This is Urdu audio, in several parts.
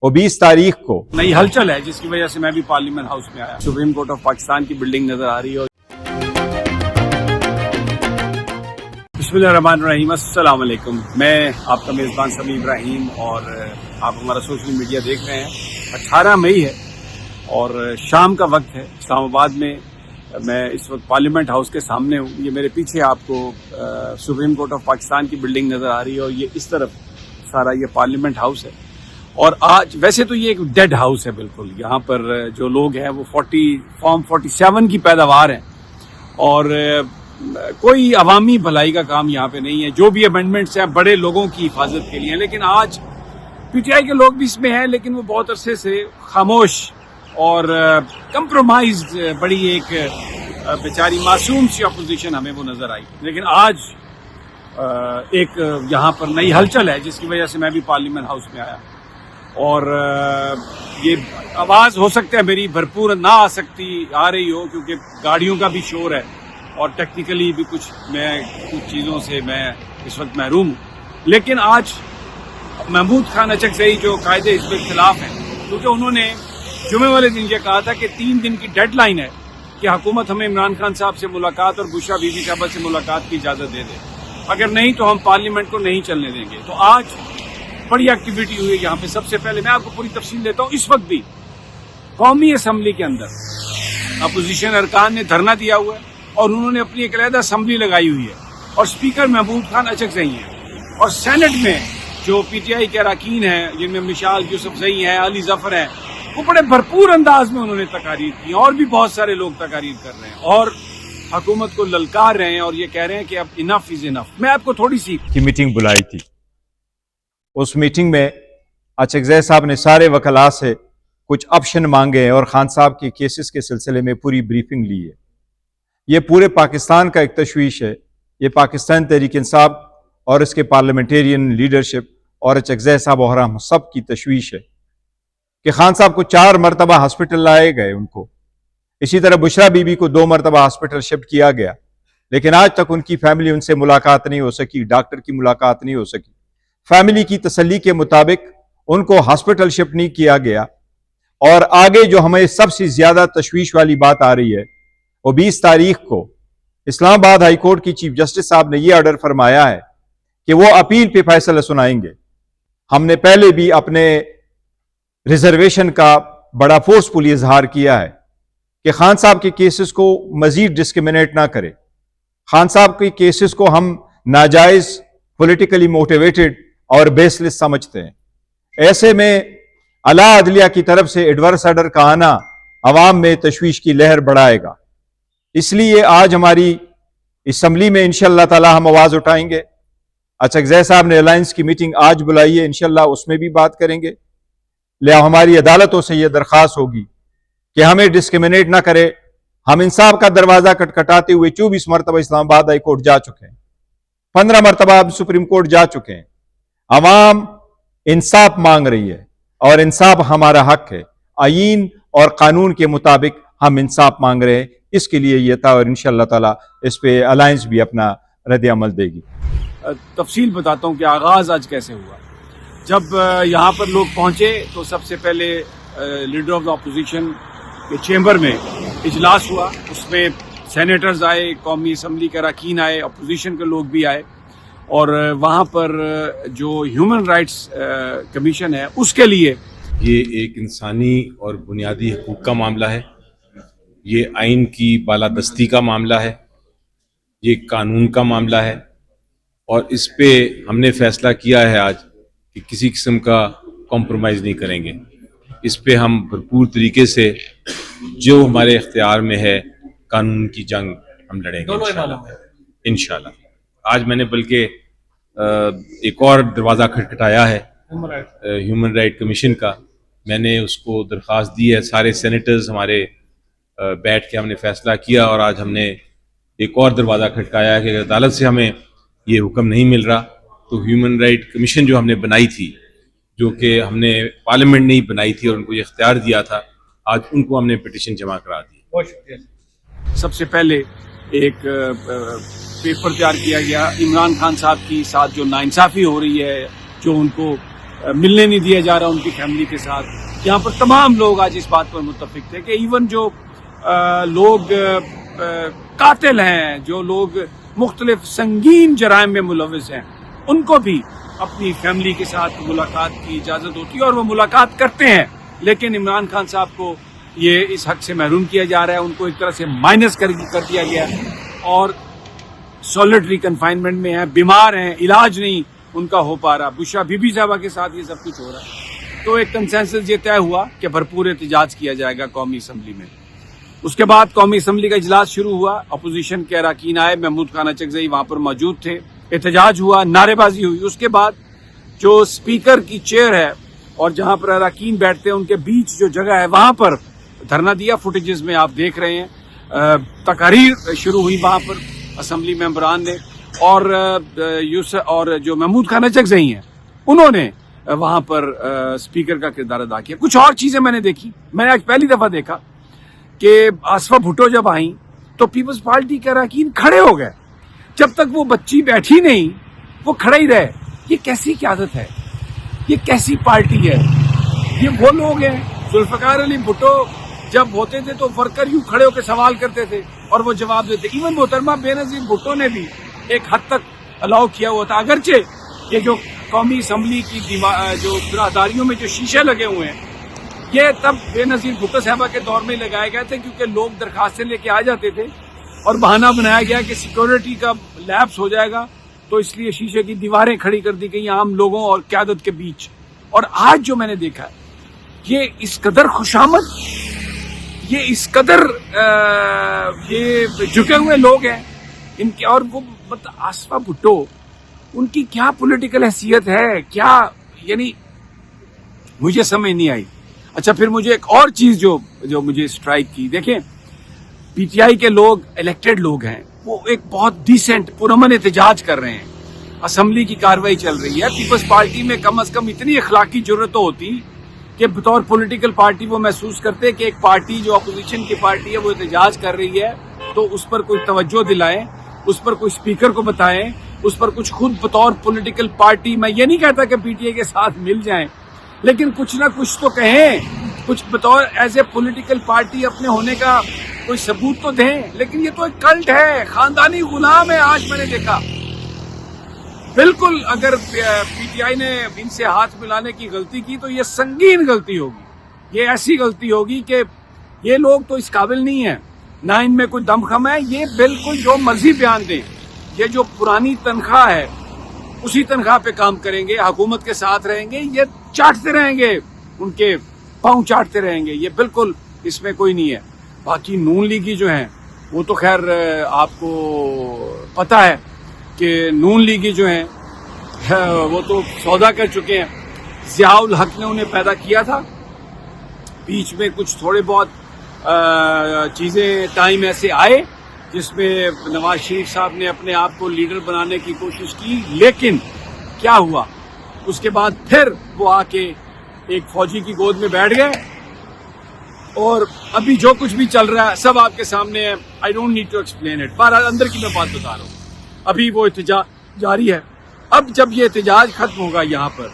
وہ 20 تاریخ کو نئی ہلچل ہے جس کی وجہ سے میں بھی پارلیمنٹ ہاؤس میں آیا. سپریم کورٹ آف پاکستان کی بلڈنگ نظر آ رہی ہے. بسم اللہ الرحمن الرحیم. السلام علیکم. میں آپ کا میزبان سمیع ابراہیم اور آپ ہمارا سوشل میڈیا دیکھ رہے ہیں. 18 مئی ہے اور شام کا وقت ہے اسلام آباد میں. میں اس وقت پارلیمنٹ ہاؤس کے سامنے ہوں. یہ میرے پیچھے آپ کو سپریم کورٹ آف پاکستان کی بلڈنگ نظر آ رہی ہے اور یہ اس طرف سارا یہ پارلیمنٹ ہاؤس ہے. اور آج ویسے تو یہ ایک ڈیڈ ہاؤس ہے بالکل. یہاں پر جو لوگ ہیں وہ فارم 47 کی پیداوار ہیں اور کوئی عوامی بھلائی کا کام یہاں پہ نہیں ہے. جو بھی امینڈمنٹس ہیں بڑے لوگوں کی حفاظت کے لیے ہیں. لیکن آج پی ٹی آئی کے لوگ بھی اس میں ہیں لیکن وہ بہت عرصے سے خاموش اور کمپرومائز بڑی ایک بیچاری معصوم سی اپوزیشن ہمیں وہ نظر آئی. لیکن آج ایک یہاں پر نئی ہلچل ہے جس کی وجہ سے میں بھی پارلیمنٹ ہاؤس میں آیا. اور یہ آواز ہو سکتا ہے میری بھرپور نہ آ رہی ہو کیونکہ گاڑیوں کا بھی شور ہے اور ٹیکنیکلی بھی کچھ چیزوں سے میں اس وقت محروم ہوں. لیکن آج محمود خان اچکزئی جو قائد حزب اختلاف ہیں, کیونکہ انہوں نے جمعے والے دن یہ کہا تھا کہ 3 دن کی ڈیڈ لائن ہے کہ حکومت ہمیں عمران خان صاحب سے ملاقات اور بشرا بی بی صاحبہ سے ملاقات کی اجازت دے دے, اگر نہیں تو ہم پارلیمنٹ کو نہیں چلنے دیں گے. تو آج بڑی ایکٹیویٹی ہوئی ہے یہاں پہ. سب سے پہلے میں آپ کو پوری تفصیل دیتا ہوں. اس وقت بھی قومی اسمبلی کے اندر اپوزیشن ارکان نے دھرنا دیا ہوا ہے اور انہوں نے اپنی ایک علیحدہ اسمبلی لگائی ہوئی ہے اور اسپیکر محمود خان اچکزئی ہیں. اور سینٹ میں جو پی ٹی آئی کے اراکین ہیں جن میں مشال یوسفزئی ہیں, علی ظفر ہیں, وہ بڑے بھرپور انداز میں انہوں نے تقاریر کی اور بھی بہت سارے لوگ تقاریر کر رہے ہیں اور حکومت کو للکار رہے ہیں اور یہ کہہ رہے ہیں کہ اب انف از انف. میں آپ کو تھوڑی سی میٹنگ بلائی تھی. اس میٹنگ میں اچکزئی صاحب نے سارے وکلاء سے کچھ آپشن مانگے ہیں اور خان صاحب کے کیسز کے سلسلے میں پوری بریفنگ لی ہے. یہ پورے پاکستان کا ایک تشویش ہے. یہ پاکستان تحریک انصاف اور اس کے پارلیمنٹیرین لیڈرشپ اور اچکزئی صاحب اور ہم سب کی تشویش ہے کہ خان صاحب کو 4 مرتبہ ہاسپٹل لائے گئے ان کو. اسی طرح بشرا بی بی کو 2 مرتبہ ہاسپٹل شفٹ کیا گیا لیکن آج تک ان کی فیملی ان سے ملاقات نہیں ہو سکی, ڈاکٹر کی ملاقات نہیں ہو سکی. فیملی کی تسلی کے مطابق ان کو ہاسپٹل شفٹ نہیں کیا گیا. اور آگے جو ہمیں سب سے زیادہ تشویش والی بات آ رہی ہے وہ 20 تاریخ کو اسلام آباد ہائی کورٹ کی چیف جسٹس صاحب نے یہ آرڈر فرمایا ہے کہ وہ اپیل پہ فیصلہ سنائیں گے. ہم نے پہلے بھی اپنے ریزرویشن کا بڑا فورسفلی اظہار کیا ہے کہ خان صاحب کے کیسز کو مزید ڈسکریمنیٹ نہ کرے. خان صاحب کے کیسز کو ہم ناجائز, پولیٹیکلی موٹیویٹڈ اور بیس لیس سمجھتے ہیں. ایسے میں اعلیٰ عدلیہ کی طرف سے ایڈورس آرڈر کا آنا عوام میں تشویش کی لہر بڑھائے گا. اس لیے آج ہماری اسمبلی میں انشاءاللہ تعالی ہم آواز اٹھائیں گے. اچکزئی صاحب نے الائنس کی میٹنگ آج بلائی ہے, انشاءاللہ اس میں بھی بات کریں گے. لہذا ہماری عدالتوں سے یہ درخواست ہوگی کہ ہمیں ڈسکریمنیٹ نہ کرے. ہم انصاف کا دروازہ کٹکھٹاتے ہوئے 24 مرتبہ اسلام آباد ہائی کورٹ جا چکے ہیں, 15 مرتبہ اب سپریم کورٹ جا چکے ہیں. عوام انصاف مانگ رہی ہے اور انصاف ہمارا حق ہے. آئین اور قانون کے مطابق ہم انصاف مانگ رہے ہیں. اس کے لیے یہ تھا اور انشاءاللہ تعالی اس پہ الائنس بھی اپنا رد عمل دے گی. تفصیل بتاتا ہوں کہ آغاز آج کیسے ہوا. جب یہاں پر لوگ پہنچے تو سب سے پہلے لیڈر آف دا اپوزیشن کے چیمبر میں اجلاس ہوا. اس میں سینیٹرز آئے, قومی اسمبلی کے اراکین آئے, اپوزیشن کے لوگ بھی آئے اور وہاں پر جو ہیومن رائٹس کمیشن ہے اس کے لیے یہ ایک انسانی اور بنیادی حقوق کا معاملہ ہے. یہ آئین کی بالادستی کا معاملہ ہے. یہ قانون کا معاملہ ہے اور اس پہ ہم نے فیصلہ کیا ہے آج کہ کسی قسم کا کمپرومائز نہیں کریں گے. اس پہ ہم بھرپور طریقے سے جو ہمارے اختیار میں ہے قانون کی جنگ ہم لڑیں گے انشاءاللہ. آج میں نے بلکہ ایک اور دروازہ کھٹکھٹایا ہے ہیومن رائٹ کمیشن کا. میں نے اس کو درخواست دی ہے. سارے سینیٹرز ہمارے بیٹھ کے ہم نے فیصلہ کیا اور آج ہم نے ایک اور دروازہ کھٹکایا ہے کہ اگر عدالت سے ہمیں یہ حکم نہیں مل رہا تو ہیومن رائٹ کمیشن جو ہم نے بنائی تھی, جو کہ ہم نے پارلیمنٹ نے ہی بنائی تھی اور ان کو یہ اختیار دیا تھا, آج ان کو ہم نے پٹیشن جمع کرا دی. بہت شکریہ. سب سے پہلے ایک پیپر تیار کیا گیا عمران خان صاحب کی ساتھ جو ناانصافی ہو رہی ہے, جو ان کو ملنے نہیں دیا جا رہا ان کی فیملی کے ساتھ. یہاں پر تمام لوگ آج اس بات پر متفق تھے کہ ایون جو لوگ قاتل ہیں, جو لوگ مختلف سنگین جرائم میں ملوث ہیں, ان کو بھی اپنی فیملی کے ساتھ ملاقات کی اجازت ہوتی ہے اور وہ ملاقات کرتے ہیں. لیکن عمران خان صاحب کو یہ اس حق سے محروم کیا جا رہا ہے, ان کو ایک طرح سے مائنس کر دیا گیا ہے اور سولیٹری کنفائنمنٹ میں ہیں, بیمار ہیں, علاج نہیں ان کا ہو پا رہا. بشرا بی بی صاحبہ کے ساتھ یہ سب کچھ ہو رہا ہے. تو ایک کنسنسس یہ طے ہوا کہ بھرپور احتجاج کیا جائے گا قومی اسمبلی میں. اس کے بعد قومی اسمبلی کا اجلاس شروع ہوا, اپوزیشن کے اراکین آئے, محمود خان اچکزئی وہاں پر موجود تھے, احتجاج ہوا, نعرے بازی ہوئی. اس کے بعد جو اسپیکر کی چیئر ہے اور جہاں پر اراکین بیٹھتے ہیں ان کے بیچ جو جگہ ہے وہاں پر دھرنا دیا. فوٹیجز میں آپ دیکھ رہے ہیں, تقاریر شروع ہوئی وہاں پر اسمبلی ممبران نے, اور جو محمود خان اچکزئی ہیں انہوں نے وہاں پر اسپیکر کا کردار ادا کیا. کچھ اور چیزیں میں نے دیکھی. میں نے آج پہلی دفعہ دیکھا کہ آصفہ بھٹو جب آئیں تو پیپلز پارٹی کے اراکین کھڑے ہو گئے. جب تک وہ بچی بیٹھی نہیں وہ کھڑے ہی رہے. یہ کیسی قیادت ہے, یہ کیسی پارٹی ہے؟ یہ وہ لوگ ہیں. ذوالفقار علی بھٹو جب ہوتے تھے تو ورکر یوں کھڑے ہو کے سوال کرتے تھے اور وہ جواب دیتے. ایون محترمہ بینظیر بھٹو نے بھی ایک حد تک الاؤ کیا ہوا تھا, اگرچہ یہ جو قومی اسمبلی کی جو براداریوں میں جو شیشے لگے ہوئے ہیں یہ تب بینظیر بھٹو صاحبہ کے دور میں لگائے گئے تھے کیونکہ لوگ درخواستیں لے کے آ جاتے تھے اور بہانہ بنایا گیا کہ سیکورٹی کا لیپس ہو جائے گا, تو اس لیے شیشے کی دیواریں کھڑی کر دی گئی عام لوگوں اور قیادت کے بیچ. اور آج جو میں نے دیکھا ہے یہ اس قدر خوشامد, یہ اس قدر یہ جھکے ہوئے لوگ ہیں ان کے. اور وہ آصفہ بھٹو ان کی کیا پولیٹیکل حیثیت ہے, کیا یعنی مجھے سمجھ نہیں آئی. اچھا پھر مجھے ایک اور چیز جو مجھے اسٹرائک کی, دیکھیں پی ٹی آئی کے لوگ الیکٹڈ لوگ ہیں, وہ ایک بہت ڈیسنٹ پرامن احتجاج کر رہے ہیں. اسمبلی کی کاروائی چل رہی ہے. پیپلز پارٹی میں کم از کم اتنی اخلاقی جرت تو ہوتی کہ بطور پولیٹیکل پارٹی وہ محسوس کرتے کہ ایک پارٹی جو اپوزیشن کی پارٹی ہے وہ احتجاج کر رہی ہے تو اس پر کوئی توجہ دلائیں, اس پر کوئی اسپیکر کو بتائیں, اس پر کچھ خود بطور پولیٹیکل پارٹی, میں یہ نہیں کہتا کہ پی ٹی آئی کے ساتھ مل جائیں لیکن کچھ نہ کچھ تو کہیں, کچھ بطور ایز اے پولیٹیکل پارٹی اپنے ہونے کا کوئی ثبوت تو دیں. لیکن یہ تو ایک کلٹ ہے, خاندانی غلام ہے. آج میں نے دیکھا بالکل اگر پی ٹی آئی نے ان سے ہاتھ ملانے کی غلطی کی تو یہ سنگین غلطی ہوگی. یہ ایسی غلطی ہوگی کہ یہ لوگ تو اس قابل نہیں ہیں, نہ ان میں کوئی دم خم ہے. یہ بالکل جو مرضی بیان دیں, یہ جو پرانی تنخواہ ہے اسی تنخواہ پہ کام کریں گے, حکومت کے ساتھ رہیں گے, یہ چاٹتے رہیں گے, ان کے پاؤں چاٹتے رہیں گے. یہ بالکل اس میں کوئی نہیں ہے. باقی نون لیگی جو ہیں وہ تو خیر آپ کو پتہ ہے کہ نون لیگی جو ہیں وہ تو سودا کر چکے ہیں. ضیاء الحق نے انہیں پیدا کیا تھا, بیچ میں کچھ تھوڑے بہت چیزیں ٹائم ایسے آئے جس میں نواز شریف صاحب نے اپنے آپ کو لیڈر بنانے کی کوشش کی, لیکن کیا ہوا اس کے بعد پھر وہ آ کے ایک فوجی کی گود میں بیٹھ گئے اور ابھی جو کچھ بھی چل رہا ہے سب آپ کے سامنے ہے. I don't need to explain it. بہرحال اندر کی میں بات بتا رہا ہوں. ابھی وہ احتجاج جاری ہے. اب جب یہ احتجاج ختم ہوگا یہاں پر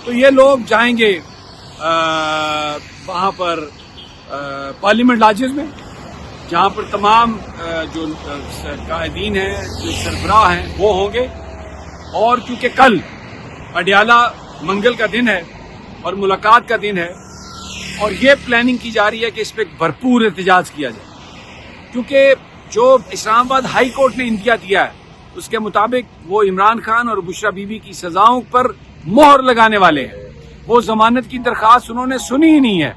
تو یہ لوگ جائیں گے وہاں پر پارلیمنٹ لاجز میں جہاں پر تمام جو قائدین ہیں, جو سربراہ ہیں وہ ہوں گے. اور کیونکہ کل اڈیالہ منگل کا دن ہے اور ملاقات کا دن ہے اور یہ پلاننگ کی جا رہی ہے کہ اس پہ بھرپور احتجاج کیا جائے, کیونکہ جو اسلام آباد ہائی کورٹ نے اندیا دیا ہے اس کے مطابق وہ عمران خان اور بشرا بی بی کی سزاؤں پر مہر لگانے والے ہیں. وہ ضمانت کی درخواست انہوں نے سنی ہی نہیں ہے,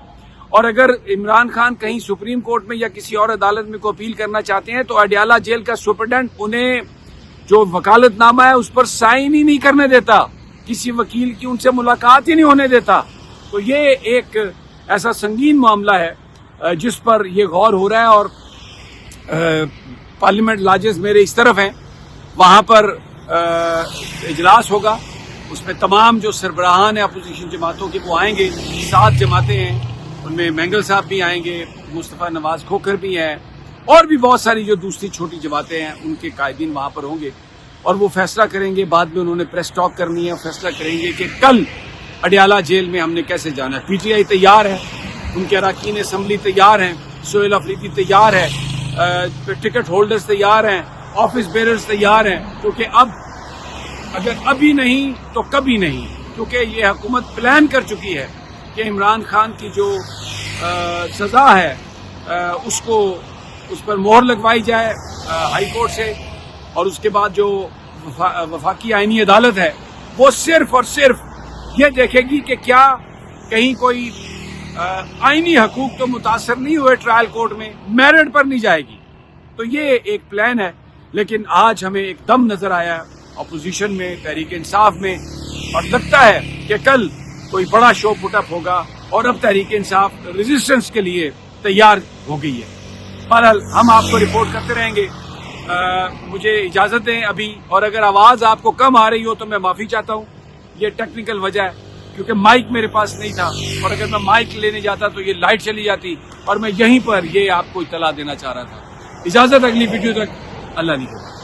اور اگر عمران خان کہیں سپریم کورٹ میں یا کسی اور عدالت میں کو اپیل کرنا چاہتے ہیں تو اڈیالہ جیل کا سپرڈنٹ انہیں جو وکالت نامہ ہے اس پر سائن ہی نہیں کرنے دیتا, کسی وکیل کی ان سے ملاقات ہی نہیں ہونے دیتا. تو یہ ایک ایسا سنگین معاملہ ہے جس پر یہ غور ہو رہا ہے. اور پارلیمنٹ لاجز میرے اس طرف ہیں, وہاں پر اجلاس ہوگا, اس میں تمام جو سربراہان ہیں اپوزیشن جماعتوں کے وہ آئیں گے. 7 جماعتیں ہیں, ان میں مینگل صاحب بھی آئیں گے, مصطفیٰ نواز کھوکھر بھی ہیں, اور بھی بہت ساری جو دوسری چھوٹی جماعتیں ہیں ان کے قائدین وہاں پر ہوں گے اور وہ فیصلہ کریں گے. بعد میں انہوں نے پریس ٹاک کرنی ہے, فیصلہ کریں گے کہ کل اڈیالہ جیل میں ہم نے کیسے جانا ہے. پی ٹی آئی تیار ہے, ان کے اراکین اسمبلی تیار ہیں, سہیل افریدی تیار ہے, ٹکٹ ہولڈرز تیار ہیں, آفس بیررز تیار ہیں, کیونکہ اب اگر ابھی نہیں تو کبھی نہیں, کیونکہ یہ حکومت پلان کر چکی ہے کہ عمران خان کی جو سزا ہے اس پر مہر لگوائی جائے ہائی کورٹ سے, اور اس کے بعد جو وفاقی آئینی عدالت ہے وہ صرف اور صرف یہ دیکھے گی کہ کیا کہیں کوئی آئینی حقوق تو متاثر نہیں ہوئے ٹرائل کورٹ میں, میرٹ پر نہیں جائے گی. تو یہ ایک پلان ہے. لیکن آج ہمیں ایک دم نظر آیا اپوزیشن میں, تحریک انصاف میں, اور لگتا ہے کہ کل کوئی بڑا شو پٹ اپ ہوگا, اور اب تحریک انصاف ریزسٹنس کے لیے تیار ہو گئی ہے. بہرحال ہم آپ کو رپورٹ کرتے رہیں گے. مجھے اجازت دیں ابھی, اور اگر آواز آپ کو کم آ رہی ہو تو میں معافی چاہتا ہوں. یہ ٹیکنیکل وجہ ہے, کیونکہ مائک میرے پاس نہیں تھا, اور اگر میں مائک لینے جاتا تو یہ لائٹ چلی جاتی, اور میں یہیں پر یہ آپ کو اطلاع دینا چاہ رہا تھا. اجازت اگلی ویڈیو تک. اللہ حافظ.